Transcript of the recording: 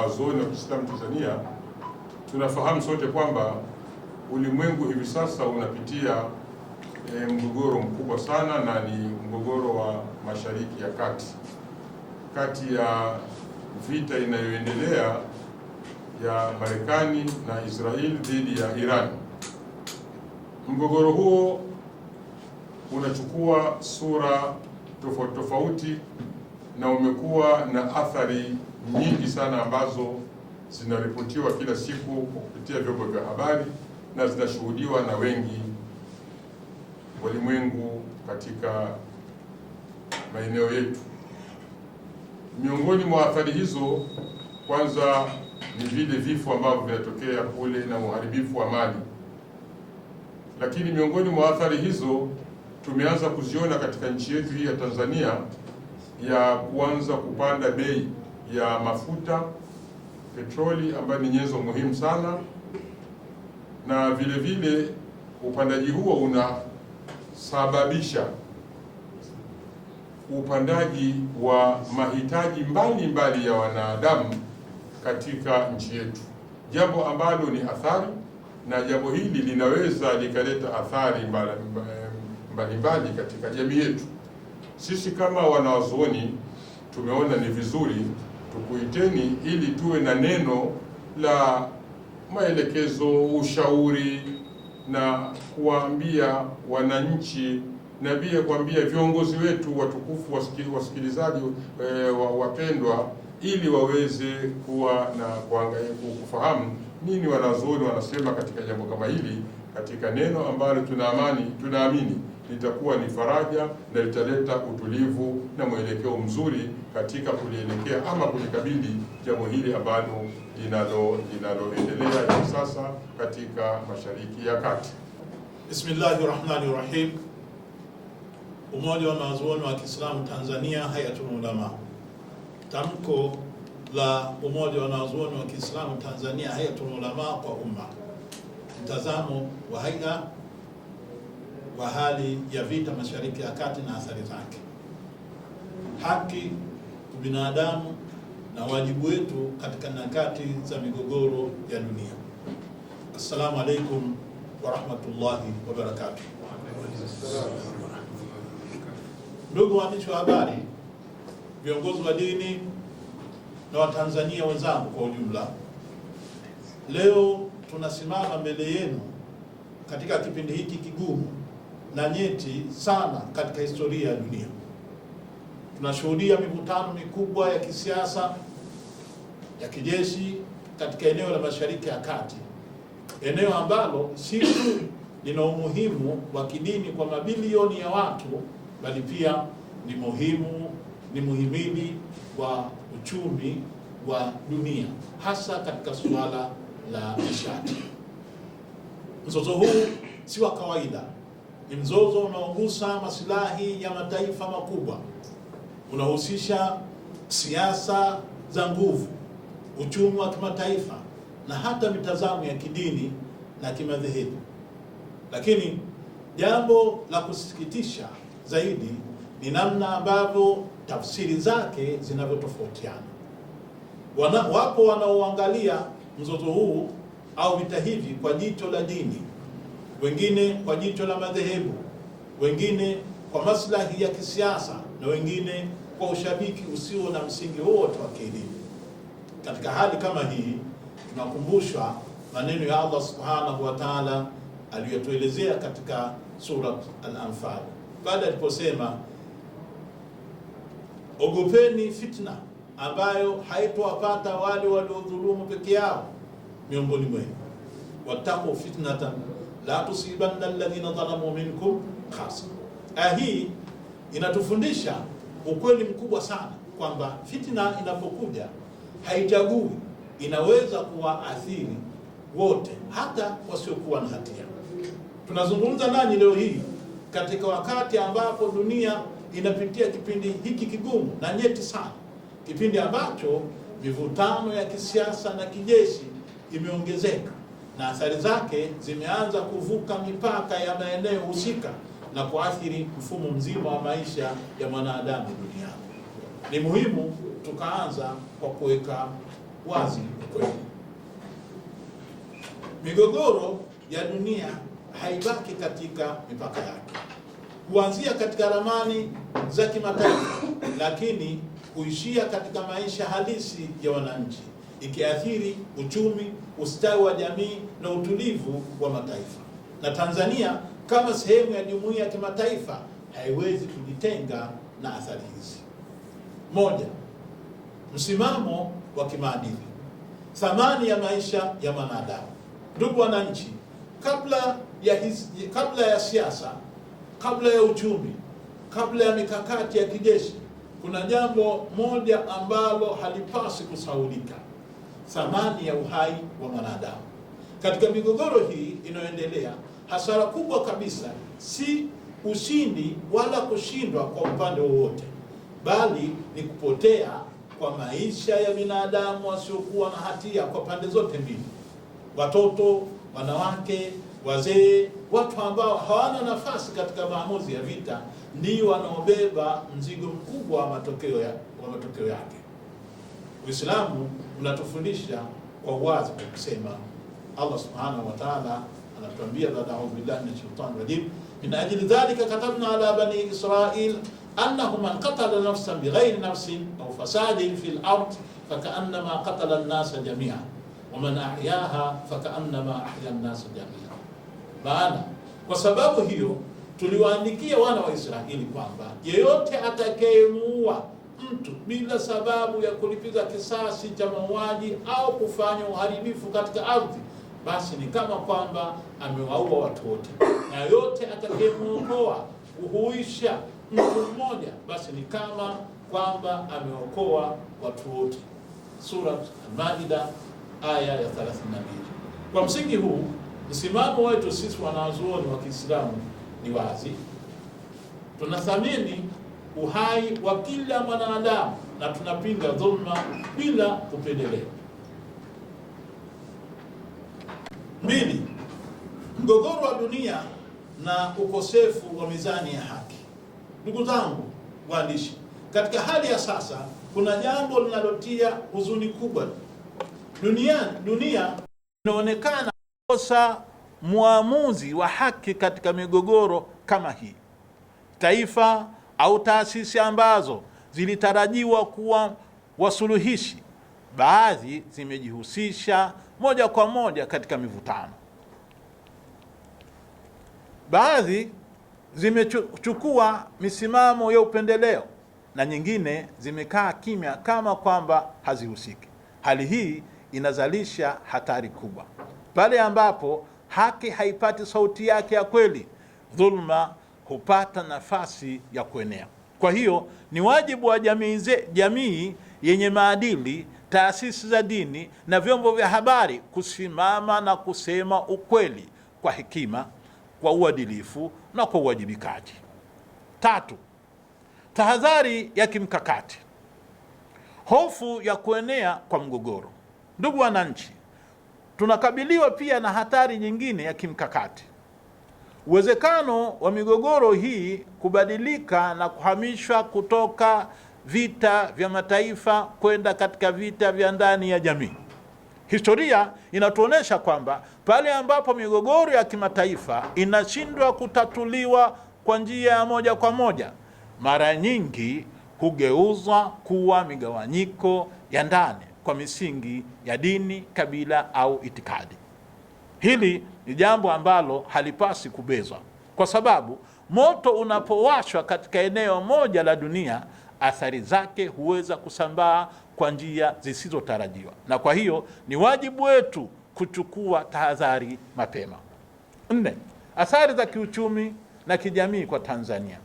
wanawazuoni wa Kiislamu Tanzania, tunafahamu sote kwamba ulimwengu hivi sasa unapitia mgogoro mkubwa sana, na ni mgogoro wa Mashariki ya Kati, kati ya vita inayoendelea ya Marekani na Israel dhidi ya Iran. Mgogoro huo unachukua sura tofauti tofauti na umekuwa na athari nyingi sana ambazo zinaripotiwa kila siku kupitia vyombo vya habari na zinashuhudiwa na wengi walimwengu katika maeneo yetu. Miongoni mwa athari hizo, kwanza ni vile vifo ambavyo vinatokea kule na uharibifu wa mali. Lakini miongoni mwa athari hizo tumeanza kuziona katika nchi yetu hii ya Tanzania, ya kuanza kupanda bei ya mafuta petroli, ambayo ni nyenzo muhimu sana, na vile vile upandaji huo unasababisha upandaji wa mahitaji mbalimbali ya wanadamu katika nchi yetu, jambo ambalo ni athari, na jambo hili linaweza likaleta athari mbalimbali katika jamii yetu. Sisi kama wanawazuoni tumeona ni vizuri tukuiteni ili tuwe na neno la maelekezo, ushauri, na kuwaambia wananchi na pia kuambia viongozi wetu watukufu, wasikilizaji wapendwa, ili waweze kuwa na kufahamu nini wanazuoni wanasema katika jambo kama hili, katika neno ambalo tunaamini litakuwa ni faraja na litaleta utulivu na mwelekeo mzuri katika kulielekea ama kulikabili jambo hili ambalo linaloendelea hivi sasa katika Mashariki ya Kati. Bismillahirrahmanirrahim. Umoja wa Wanazuoni wa Kiislamu Tanzania, Hayatul Ulama. Tamko la Umoja wa Wanazuoni wa Kiislamu Tanzania, Hayatul Ulama kwa umma. Mtazamo wa haya wa hali ya vita Mashariki ya Kati na athari zake, haki, ubinadamu na wajibu wetu katika nyakati za migogoro ya dunia. Assalamu alaikum wa rahmatullahi wa barakatuh. Ndugu waandishi wa habari, viongozi wa dini na Watanzania wenzangu kwa ujumla, leo tunasimama mbele yenu katika kipindi hiki kigumu na nyeti sana katika historia ya dunia. Tunashuhudia mivutano mikubwa ya kisiasa, ya kijeshi katika eneo la Mashariki ya Kati, eneo ambalo si tu lina umuhimu wa kidini kwa mabilioni ya watu, bali pia ni muhimili wa uchumi wa dunia, hasa katika suala la nishati. Mzozo huu si wa kawaida, ni mzozo unaogusa maslahi ya mataifa makubwa, unahusisha siasa za nguvu, uchumi wa kimataifa na hata mitazamo ya kidini na kimadhehebu. Lakini jambo la kusikitisha zaidi ni namna ambavyo tafsiri zake zinavyotofautiana. Wapo wanaoangalia mzozo huu au vita hivi kwa jicho la dini, wengine kwa jicho la madhehebu, wengine kwa maslahi ya kisiasa, na wengine kwa ushabiki usio na msingi wowote wa kielimu. Katika hali kama hii, tunakumbushwa maneno ya Allah Subhanahu wa Ta'ala aliyotuelezea katika Surat Al-Anfal, baada aliposema, ogopeni fitna ambayo haitowapata wale waliodhulumu peke yao miongoni mwenu, wattaqu fitnatan la tusibanna alladhina dhalamu minkum khassa. Hii inatufundisha ukweli mkubwa sana kwamba fitna inapokuja haichagui, inaweza kuwaathiri wote, hata wasiokuwa na hatia. Tunazungumza nanyi leo hii katika wakati ambapo dunia inapitia kipindi hiki kigumu na nyeti sana, kipindi ambacho mivutano ya kisiasa na kijeshi imeongezeka na athari zake zimeanza kuvuka mipaka ya maeneo husika na kuathiri mfumo mzima wa maisha ya mwanadamu duniani. Ni muhimu tukaanza kwa kuweka wazi kweli. Migogoro ya dunia haibaki katika mipaka yake, kuanzia katika ramani za kimataifa, lakini kuishia katika maisha halisi ya wananchi, ikiathiri uchumi, ustawi wa jamii na utulivu wa mataifa. Na Tanzania kama sehemu ya jumuiya ya kimataifa haiwezi kujitenga na athari hizi. Moja, msimamo wa kimaadili, thamani ya maisha ya mwanadamu. Ndugu wananchi, kabla ya siasa, kabla ya uchumi, kabla ya mikakati ya kijeshi, kuna jambo moja ambalo halipasi kusahaulika: thamani ya uhai wa mwanadamu. Katika migogoro hii inayoendelea, hasara kubwa kabisa si ushindi wala kushindwa kwa upande wowote, bali ni kupotea kwa maisha ya binadamu wasiokuwa na hatia kwa pande zote mbili: watoto, wanawake, wazee, watu ambao hawana nafasi katika maamuzi ya vita, ndio wanaobeba mzigo mkubwa wa matokeo yake. Uislamu unatufundisha kwa wazi kwa kusema, Allah subhanahu wa ta'ala anatuambia, a'udhu billahi minash shaitani rajim, min ajli dhalika katabna ala bani Israil annahu man qatala nafsan bighayri nafsin aw fasadin fil ard fakannama qatala an-nasa jami'an wa man ahyaha fakannama ahya an-nasa jami'an. Maana kwa sababu hiyo tuliwaandikia wana wa Israeli kwamba yeyote atakayemuua mtu bila sababu ya kulipiza kisasi cha mauaji au kufanya uharibifu katika ardhi, basi ni kama kwamba amewaua watu wote, na yote atakayemuokoa kuhuisha mtu mmoja, basi ni kama kwamba ameokoa watu wote. Sura Al-Maida aya ya 32. Kwa msingi huu, msimamo wetu sisi wanazuoni wa Kiislamu ni wazi. Tunathamini uhai wa kila mwanadamu na tunapinga dhulma bila kupendelea. 2. Mgogoro wa dunia na ukosefu wa mizani ya haki. Ndugu zangu waandishi, katika hali ya sasa kuna jambo linalotia huzuni kubwa. Dunia inaonekana kosa muamuzi wa haki katika migogoro kama hii. Taifa au taasisi ambazo zilitarajiwa kuwa wasuluhishi, baadhi zimejihusisha moja kwa moja katika mivutano. Baadhi zimechukua misimamo ya upendeleo na nyingine zimekaa kimya kama kwamba hazihusiki. Hali hii inazalisha hatari kubwa. Pale ambapo haki haipati sauti yake ya kweli, dhulma hupata nafasi ya kuenea. Kwa hiyo ni wajibu wa jamii yenye maadili, taasisi za dini na vyombo vya habari kusimama na kusema ukweli kwa hekima, kwa uadilifu na kwa uwajibikaji. 3. Tahadhari ya kimkakati. Hofu ya kuenea kwa mgogoro. Ndugu wananchi, tunakabiliwa pia na hatari nyingine ya kimkakati: uwezekano wa migogoro hii kubadilika na kuhamishwa kutoka vita vya mataifa kwenda katika vita vya ndani ya jamii. Historia inatuonesha kwamba pale ambapo migogoro ya kimataifa inashindwa kutatuliwa kwa njia ya moja kwa moja, mara nyingi hugeuzwa kuwa migawanyiko ya ndani kwa misingi ya dini, kabila au itikadi. Hili ni jambo ambalo halipasi kubezwa, kwa sababu moto unapowashwa katika eneo moja la dunia, athari zake huweza kusambaa kwa njia zisizotarajiwa, na kwa hiyo ni wajibu wetu kuchukua tahadhari mapema. 4. Athari za kiuchumi na kijamii kwa Tanzania.